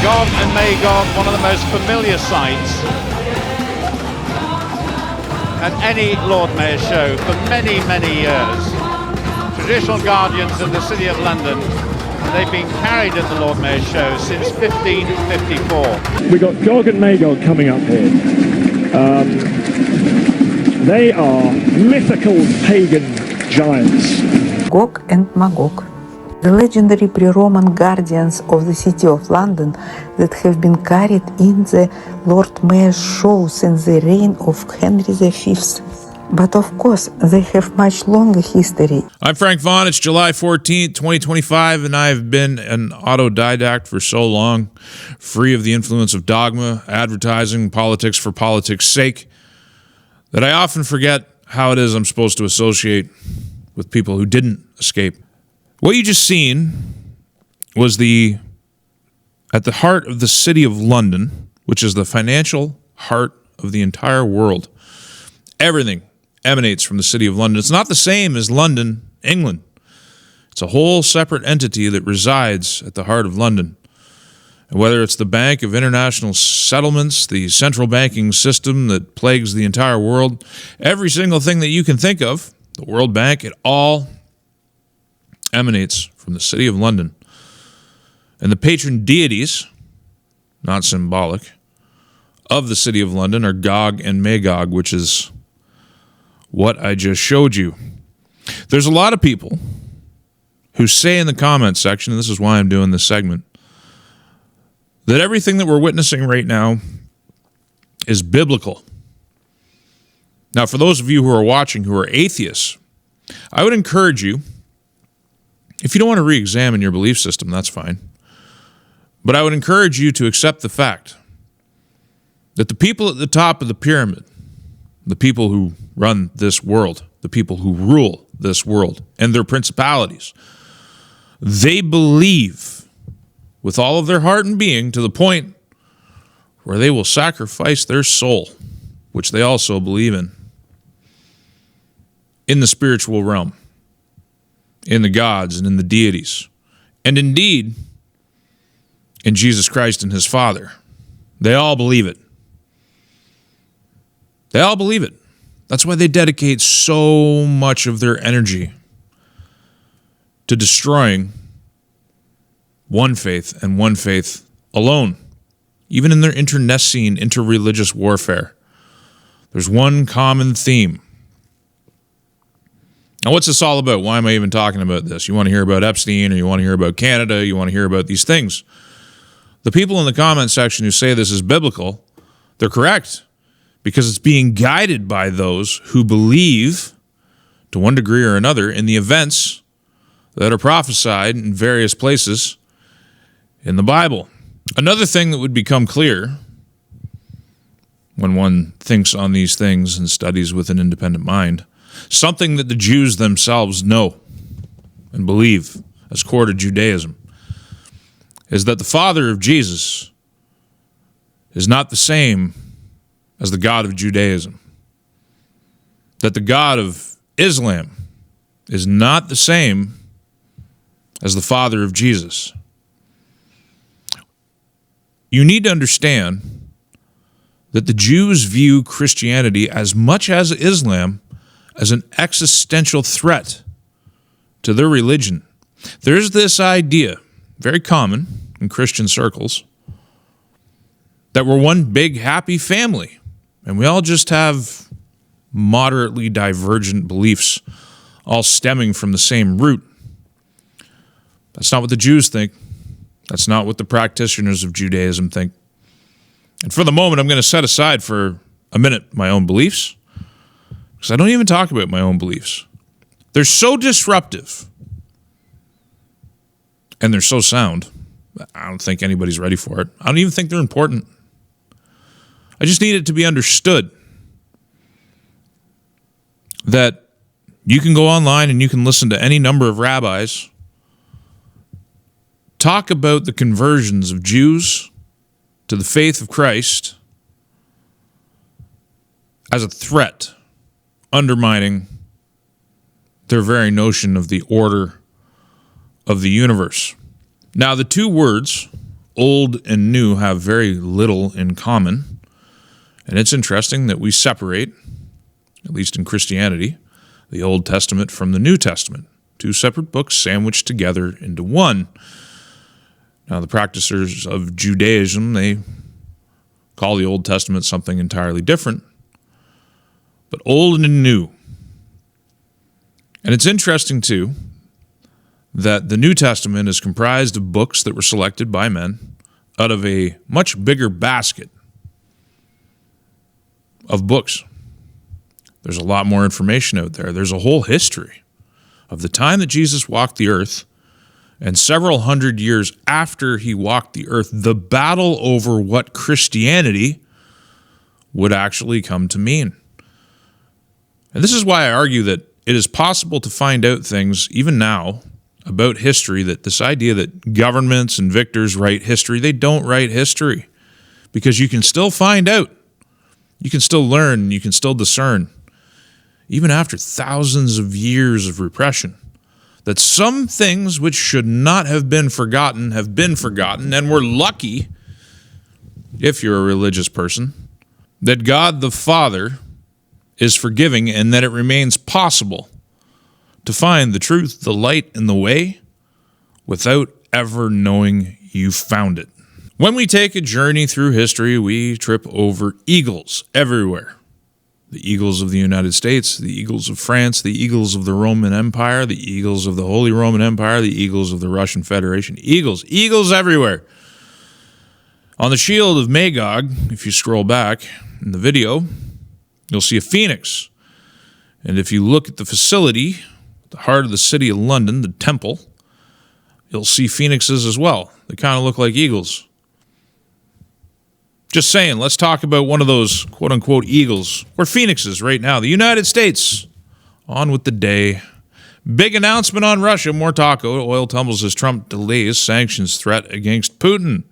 GOG and MAGOG, one of the most familiar sights at any Lord Mayor show for many, many years. Traditional guardians of the City of London, they've been carried at the Lord Mayor show since 1554. We've got GOG and MAGOG coming up here. They are mythical pagan giants. GOG and MAGOG, the legendary pre-Roman guardians of the City of London that have been carried in the Lord Mayor's show since the reign of Henry V. But of course, they have much longer history. I'm Frank Vaughn. It's July 14th, 2025, and I've been an autodidact for so long, free of the influence of dogma, advertising, politics for politics' sake, that I often forget how it is I'm supposed to associate with people who didn't escape. What you just seen was at the heart of the City of London, which is the financial heart of the entire world. Everything emanates from the City of London. It's not the same as London, England. It's a whole separate entity that resides at the heart of London. And whether it's the Bank of International Settlements, the central banking system that plagues the entire world, every single thing that you can think of, the World Bank, it all emanates from the City of London. And the patron deities, not symbolic, of the City of London are GOG and MAGOG, which is what I just showed you. There's a lot of people who say in the comments section, and this is why I'm doing this segment, that everything that we're witnessing right now is biblical. Now, for those of you who are watching who are atheists, I would encourage you, if you don't want to re-examine your belief system, that's fine. But I would encourage you to accept the fact that the people at the top of the pyramid, the people who run this world, the people who rule this world and their principalities, they believe with all of their heart and being to the point where they will sacrifice their soul, which they also believe in the spiritual realm, in the gods and in the deities, and indeed in Jesus Christ and his Father. They all believe it. They all believe it. That's why they dedicate so much of their energy to destroying one faith and one faith alone. Even in their internecine, interreligious warfare, there's one common theme. Now, what's this all about? Why am I even talking about this? You want to hear about Epstein, or you want to hear about Canada, you want to hear about these things. The people in the comment section who say this is biblical, they're correct, because it's being guided by those who believe, to one degree or another, in the events that are prophesied in various places in the Bible. Another thing that would become clear when one thinks on these things and studies with an independent mind, something that the Jews themselves know and believe as core to Judaism, is that the Father of Jesus is not the same as the God of Judaism. That the God of Islam is not the same as the Father of Jesus. You need to understand that the Jews view Christianity as much as Islam as an existential threat to their religion. There's this idea, very common in Christian circles, that we're one big happy family, and we all just have moderately divergent beliefs, all stemming from the same root. That's not what the Jews think. That's not what the practitioners of Judaism think. And for the moment, I'm going to set aside for a minute my own beliefs, because I don't even talk about my own beliefs. They're so disruptive, and they're so sound, I don't think anybody's ready for it. I don't even think they're important. I just need it to be understood that you can go online and you can listen to any number of rabbis talk about the conversions of Jews to the faith of Christ as a threat, undermining their very notion of the order of the universe. Now, the two words, old and new have very little in common. And it's interesting that we separate, at least in Christianity, the Old Testament from the New Testament. Two separate books sandwiched together into one. Now, the practitioners of Judaism, they call the Old Testament something entirely different, but old and new. And it's interesting, too, that the New Testament is comprised of books that were selected by men out of a much bigger basket of books. There's a lot more information out there. There's a whole history of the time that Jesus walked the earth and several hundred years after he walked the earth, the battle over what Christianity would actually come to mean. And this is why I argue that it is possible to find out things, even now, about history, that this idea that governments and victors write history, they don't write history. Because you can still find out. You can still learn. You can still discern, even after thousands of years of repression, that some things which should not have been forgotten have been forgotten, and we're lucky, if you're a religious person, that God the Father is forgiving and that it remains possible to find the truth, the light, and the way without ever knowing you found it. When we take a journey through history, we trip over eagles everywhere. The eagles of the United States, the eagles of France, the eagles of the Roman Empire, the eagles of the Holy Roman Empire, the eagles of the Russian Federation. Eagles everywhere. On the shield of MAGOG, if you scroll back in the video, you'll see a phoenix. And if you look at the facility, the heart of the city of London, the temple, you'll see phoenixes as well. They kind of look like eagles. Just saying, let's talk about one of those quote-unquote eagles, or phoenixes right now. The United States, on with the day. Big announcement on Russia, more taco. Oil tumbles as Trump delays sanctions threat against Putin.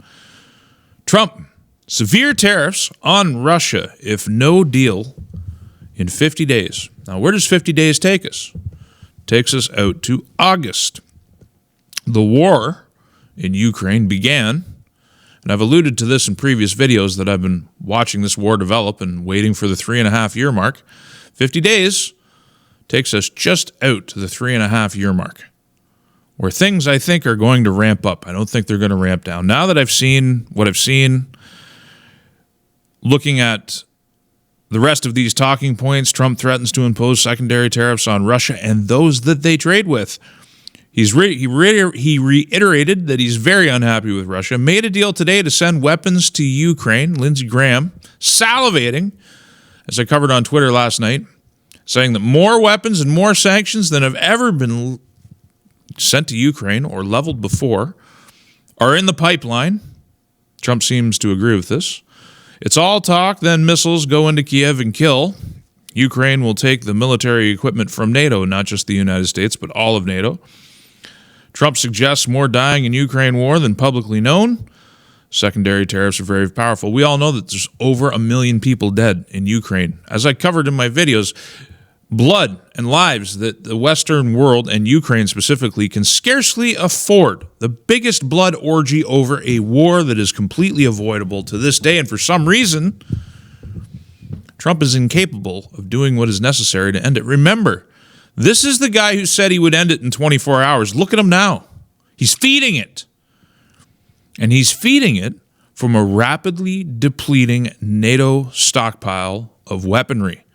Trump, severe tariffs on Russia if no deal in 50 days. Now, where does 50 days take us? It takes us out to August. The war in Ukraine began. And I've alluded to this in previous videos that I've been watching this war develop and waiting for the 3.5-year mark. 50 days takes us just out to the 3.5-year mark, where things, I think, are going to ramp up. I don't think they're going to ramp down. Now that I've seen what I've seen, looking at the rest of these talking points, Trump threatens to impose secondary tariffs on Russia and those that they trade with. He reiterated that he's very unhappy with Russia, made a deal today to send weapons to Ukraine. Lindsey Graham salivating, as I covered on Twitter last night, saying that more weapons and more sanctions than have ever been sent to Ukraine or leveled before are in the pipeline. Trump seems to agree with this. It's all talk, then missiles go into Kiev and kill. Ukraine will take the military equipment from NATO, not just the United States, but all of NATO. Trump suggests more dying in Ukraine war than publicly known. Secondary tariffs are very powerful. We all know that there's over 1 million people dead in Ukraine. As I covered in my videos, blood and lives that the Western world, and Ukraine specifically, can scarcely afford. The biggest blood orgy over a war that is completely avoidable to this day. And for some reason, Trump is incapable of doing what is necessary to end it. Remember, this is the guy who said he would end it in 24 hours. Look at him now. He's feeding it. And he's feeding it from a rapidly depleting NATO stockpile of weaponry.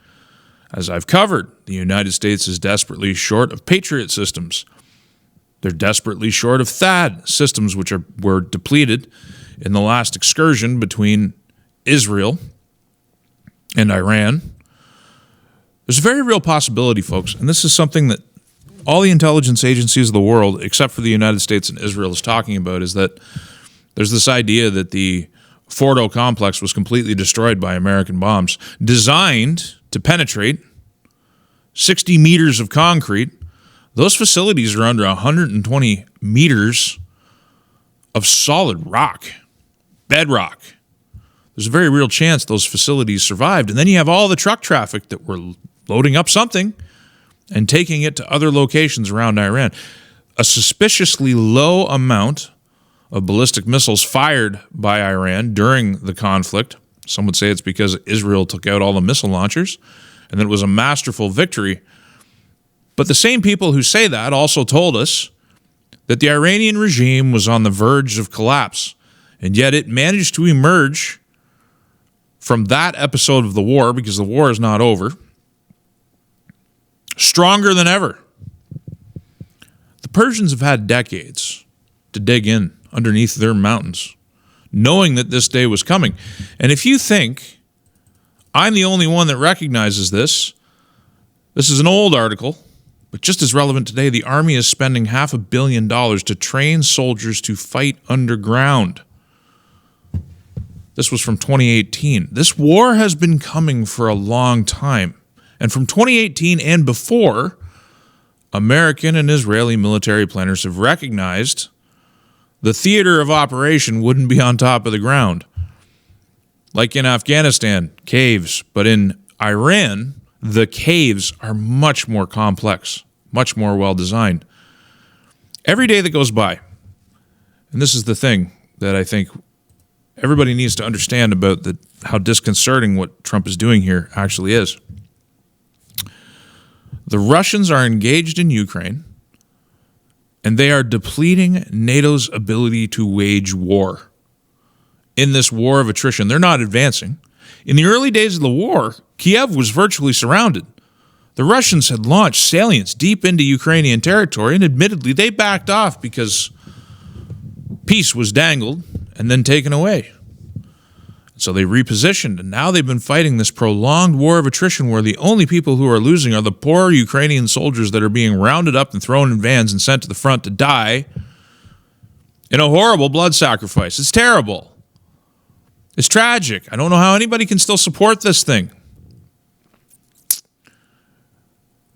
As I've covered, the United States is desperately short of Patriot systems. They're desperately short of THAAD systems, which were depleted in the last excursion between Israel and Iran. There's a very real possibility, folks, and this is something that all the intelligence agencies of the world, except for the United States and Israel, is talking about, is that there's this idea that the Fordo complex was completely destroyed by American bombs, designed to penetrate 60 meters of concrete. Those facilities are under 120 meters of solid rock, bedrock. There's a very real chance those facilities survived. And then you have all the truck traffic that were loading up something and taking it to other locations around Iran. A suspiciously low amount of ballistic missiles fired by Iran during the conflict. Some would say it's because Israel took out all the missile launchers and that it was a masterful victory. But the same people who say that also told us that the Iranian regime was on the verge of collapse, and yet it managed to emerge from that episode of the war, because the war is not over, stronger than ever. The Persians have had decades to dig in underneath their mountains, knowing that this day was coming. And if you think I'm the only one that recognizes this, this is an old article, but just as relevant today. The Army is spending $500 million to train soldiers to fight underground. This was from 2018. This war has been coming for a long time. And from 2018 and before, American and Israeli military planners have recognized the theater of operation wouldn't be on top of the ground. Like in Afghanistan, caves. But in Iran, the caves are much more complex, much more well-designed. Every day that goes by, and this is the thing that I think everybody needs to understand about how disconcerting what Trump is doing here actually is. The Russians are engaged in Ukraine, and they are depleting NATO's ability to wage war. In this war of attrition, they're not advancing. In the early days of the war, Kiev was virtually surrounded. The Russians had launched salients deep into Ukrainian territory, and admittedly, they backed off because peace was dangled and then taken away. So they repositioned, and now they've been fighting this prolonged war of attrition where the only people who are losing are the poor Ukrainian soldiers that are being rounded up and thrown in vans and sent to the front to die in a horrible blood sacrifice. It's terrible. It's tragic. I don't know how anybody can still support this thing.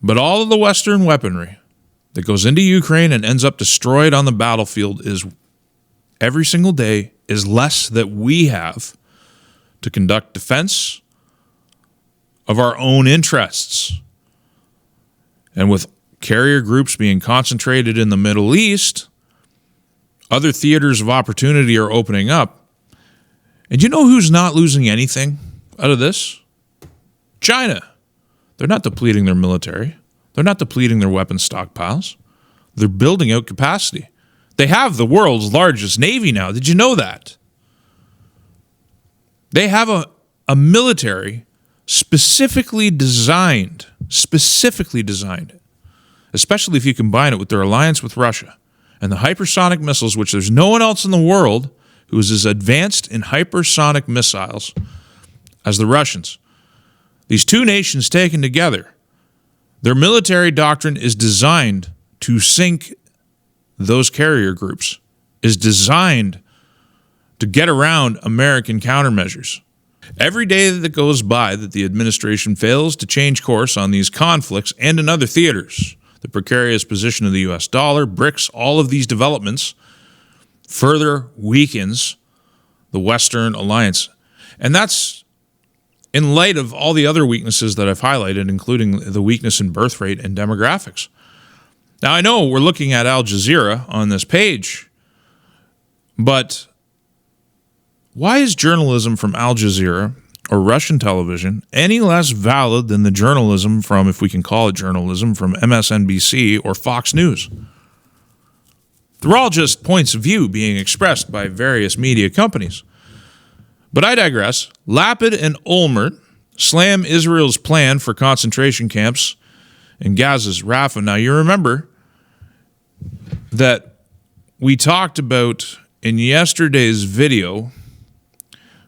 But all of the Western weaponry that goes into Ukraine and ends up destroyed on the battlefield is every single day is less that we have to conduct defense of our own interests. And with carrier groups being concentrated in the Middle East, other theaters of opportunity are opening up. And you know who's not losing anything out of this? China. They're not depleting their military. They're not depleting their weapons stockpiles. They're building out capacity. They have the world's largest navy now. Did you know that? They have a military specifically designed, especially if you combine it with their alliance with Russia and the hypersonic missiles, which there's no one else in the world who is as advanced in hypersonic missiles as the Russians. These two nations taken together, their military doctrine is designed to sink those carrier groups, is designed to get around American countermeasures. Every day that goes by that the administration fails to change course on these conflicts and in other theaters, the precarious position of the U.S. dollar, BRICS, all of these developments further weakens the Western alliance. And that's in light of all the other weaknesses that I've highlighted, including the weakness in birth rate and demographics. Now, I know we're looking at Al Jazeera on this page, but why is journalism from Al Jazeera or Russian television any less valid than the journalism from, if we can call it journalism, from MSNBC or Fox News? They're all just points of view being expressed by various media companies. But I digress. Lapid and Olmert slam Israel's plan for concentration camps in Gaza's Rafah. Now, you remember that we talked about in yesterday's video,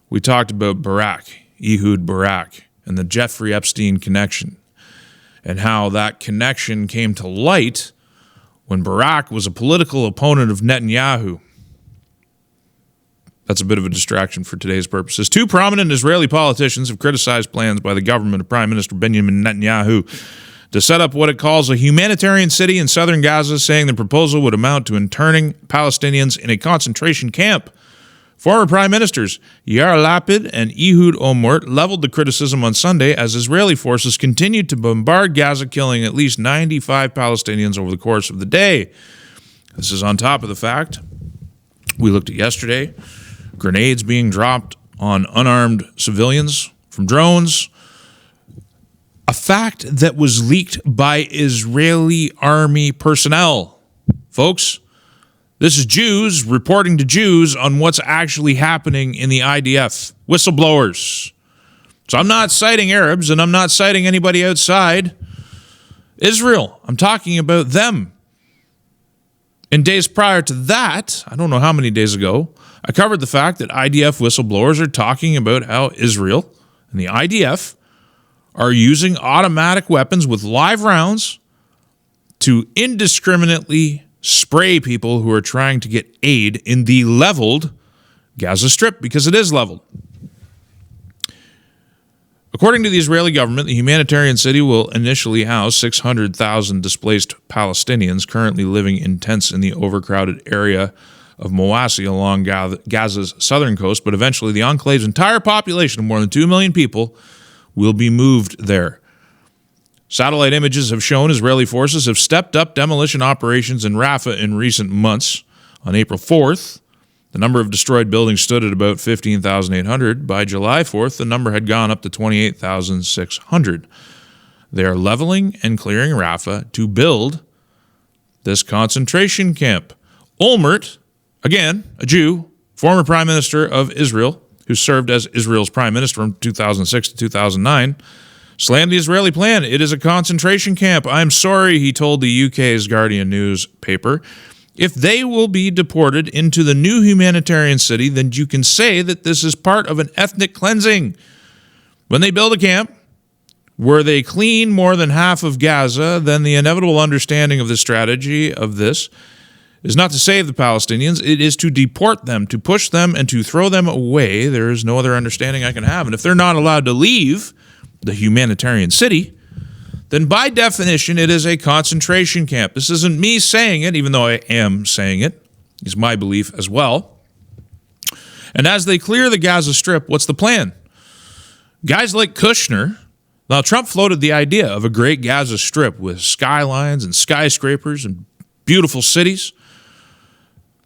we talked about Ehud Barak, and the Jeffrey Epstein connection, and how that connection came to light when Barak was a political opponent of Netanyahu. That's a bit of a distraction for today's purposes. Two prominent Israeli politicians have criticized plans by the government of Prime Minister Benjamin Netanyahu to set up what it calls a humanitarian city in southern Gaza, saying the proposal would amount to interning Palestinians in a concentration camp. Former Prime Ministers Yair Lapid and Ehud Olmert leveled the criticism on Sunday as Israeli forces continued to bombard Gaza, killing at least 95 Palestinians over the course of the day. This is on top of the fact We looked at yesterday, grenades being dropped on unarmed civilians from drones, a fact that was leaked by Israeli army personnel. Folks, this is Jews reporting to Jews on what's actually happening in the IDF. Whistleblowers. So I'm not citing Arabs, and I'm not citing anybody outside Israel. I'm talking about them. In days prior to that, I don't know how many days ago, I covered the fact that IDF whistleblowers are talking about how Israel and the IDF are using automatic weapons with live rounds to indiscriminately spray people who are trying to get aid in the leveled Gaza Strip, because it is leveled. According to the Israeli government, the humanitarian city will initially house 600,000 displaced Palestinians currently living in tents in the overcrowded area of Mawasi along Gaza's southern coast, but eventually the enclave's entire population of more than 2 million people will be moved there. Satellite images have shown Israeli forces have stepped up demolition operations in Rafah in recent months. On April 4th, the number of destroyed buildings stood at about 15,800. By July 4th, the number had gone up to 28,600. They are leveling and clearing Rafah to build this concentration camp. Olmert, again, a Jew, former prime minister of Israel, who served as Israel's prime minister from 2006 to 2009, slammed the Israeli plan. It is a concentration camp. I'm sorry, he told the UK's Guardian newspaper. If they will be deported into the new humanitarian city, then you can say that this is part of an ethnic cleansing. When they build a camp where they clean more than half of Gaza, then the inevitable understanding of the strategy of this is not to save the Palestinians, it is to deport them, to push them, and to throw them away. There is no other understanding I can have. And if they're not allowed to leave the humanitarian city, then by definition, it is a concentration camp. This isn't me saying it, even though I am saying it. It's my belief as well. And as they clear the Gaza Strip, what's the plan? Guys like Kushner, now Trump floated the idea of a great Gaza Strip with skylines and skyscrapers and beautiful cities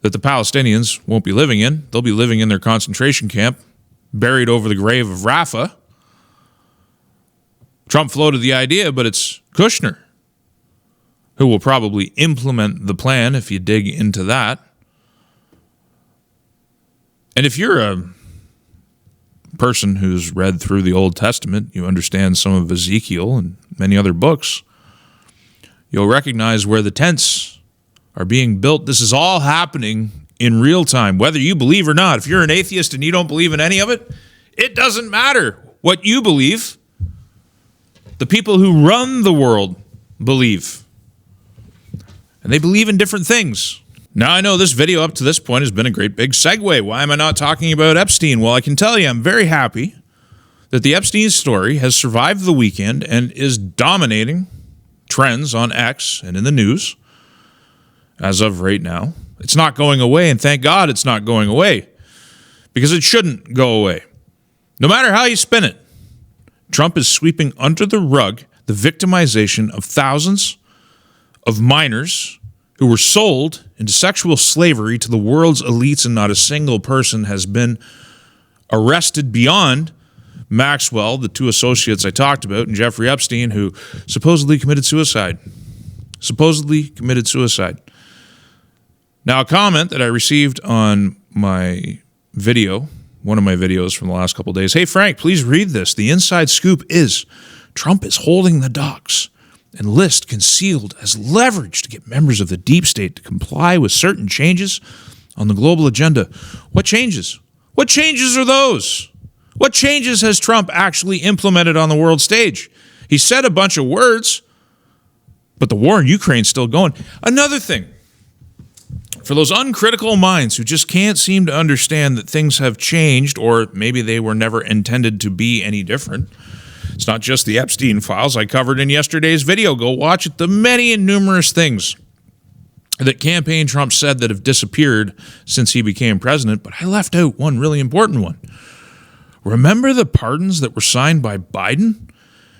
that the Palestinians won't be living in. They'll be living in their concentration camp, buried over the grave of Rafah. Trump floated the idea, but it's Kushner who will probably implement the plan if you dig into that. And if you're a person who's read through the Old Testament, you understand some of Ezekiel and many other books, you'll recognize where the tents are being built. This is all happening in real time, whether you believe or not. If you're an atheist and you don't believe in any of it, it doesn't matter what you believe. The people who run the world believe. And they believe in different things. Now, I know this video up to this point has been a great big segue. Why am I not talking about Epstein? Well, I can tell you I'm very happy that the Epstein story has survived the weekend and is dominating trends on X and in the news as of right now. It's not going away, and thank God it's not going away, because it shouldn't go away. No matter how you spin it, Trump is sweeping under the rug the victimization of thousands of minors who were sold into sexual slavery to the world's elites, and not a single person has been arrested beyond Maxwell, the two associates I talked about, and Jeffrey Epstein, who supposedly committed suicide. Now, a comment that I received on my video, one of my videos from the last couple of days. Hey, Frank, please read this. The inside scoop is Trump is holding the docs and list concealed as leverage to get members of the deep state to comply with certain changes on the global agenda. What changes? What changes are those? What changes has Trump actually implemented on the world stage? He said a bunch of words, but the war in Ukraine is still going. Another thing, for those uncritical minds who just can't seem to understand that things have changed, or maybe they were never intended to be any different. It's not just the Epstein files I covered in yesterday's video. Go watch it. The many and numerous things that campaign Trump said that have disappeared since he became president, but I left out one really important one. Remember the pardons that were signed by Biden,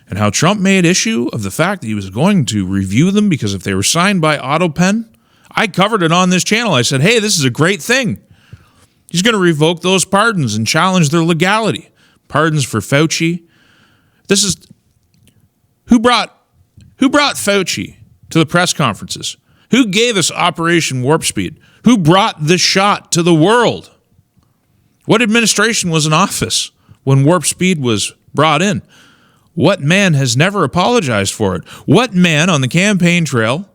and how Trump made issue of the fact that he was going to review them because if they were signed by AutoPen, I covered it on this channel. I said, hey, this is a great thing. He's going to revoke those pardons and challenge their legality. Pardons for Fauci. This is who brought Fauci to the press conferences? Who gave us Operation Warp Speed? Who brought the shot to the world? What administration was in office when Warp Speed was brought in? What man has never apologized for it? What man on the campaign trail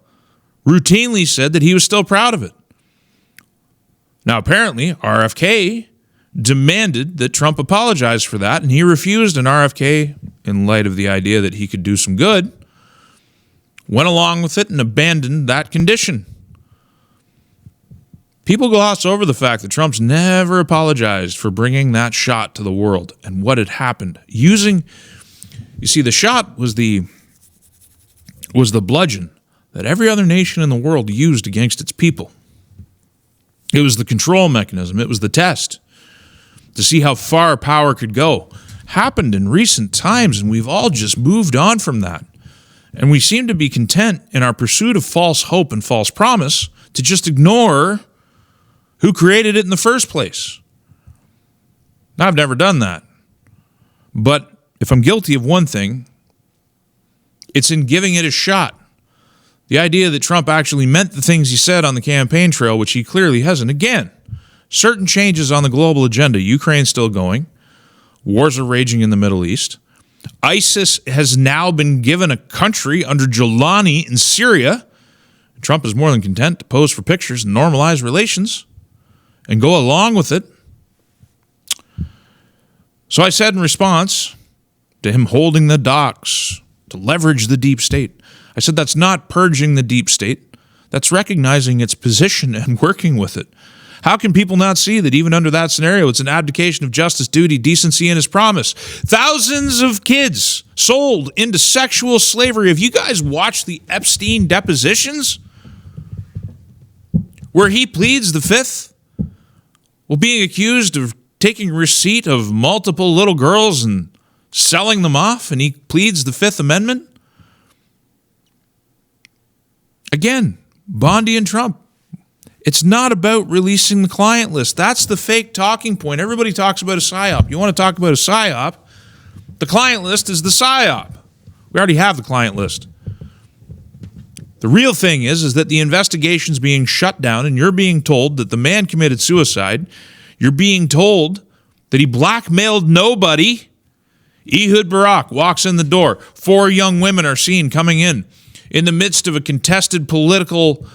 routinely said that he was still proud of it? Now, apparently, RFK demanded that Trump apologize for that, and he refused, and RFK, in light of the idea that he could do some good, went along with it and abandoned that condition. People gloss over the fact that Trump's never apologized for bringing that shot to the world and what had happened. You see, the shot was the bludgeon that every other nation in the world used against its people. It was the control mechanism. It was the test to see how far power could go. Happened in recent times, and we've all just moved on from that. And we seem to be content in our pursuit of false hope and false promise to just ignore who created it in the first place. Now, I've never done that. But if I'm guilty of one thing, it's in giving it a shot. The idea that Trump actually meant the things he said on the campaign trail, which he clearly hasn't. Again, certain changes on the global agenda. Ukraine's still going. Wars are raging in the Middle East. ISIS has now been given a country under Jolani in Syria. Trump is more than content to pose for pictures and normalize relations and go along with it. So I said in response to him holding the docks to leverage the deep state, I said that's not purging the deep state. That's recognizing its position and working with it. How can people not see that even under that scenario, it's an abdication of justice, duty, decency, and his promise? Thousands of kids sold into sexual slavery. Have you guys watched the Epstein depositions where he pleads the fifth while being accused of taking receipt of multiple little girls and selling them off, and he pleads the Fifth Amendment? Again, Bondi and Trump. It's not about releasing the client list. That's the fake talking point. Everybody talks about a PSYOP. You want to talk about a PSYOP? The client list is the PSYOP. We already have the client list. The real thing is that the investigation's being shut down, and you're being told that the man committed suicide. You're being told that he blackmailed nobody. Ehud Barak walks in the door. 4 young women are seen coming in the midst of a contested political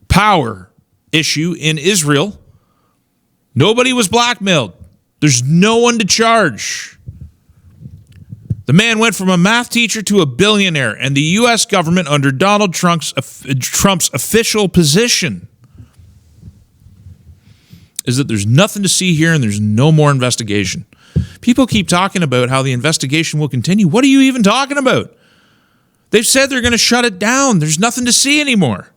power issue in Israel. Nobody was blackmailed. There's no one to charge. The man went from a math teacher to a billionaire, and the U.S. government under Donald Trump's official position is that there's nothing to see here and there's no more investigation. People keep talking about how the investigation will continue. What are you even talking about? They've said they're going to shut it down. There's nothing to see anymore.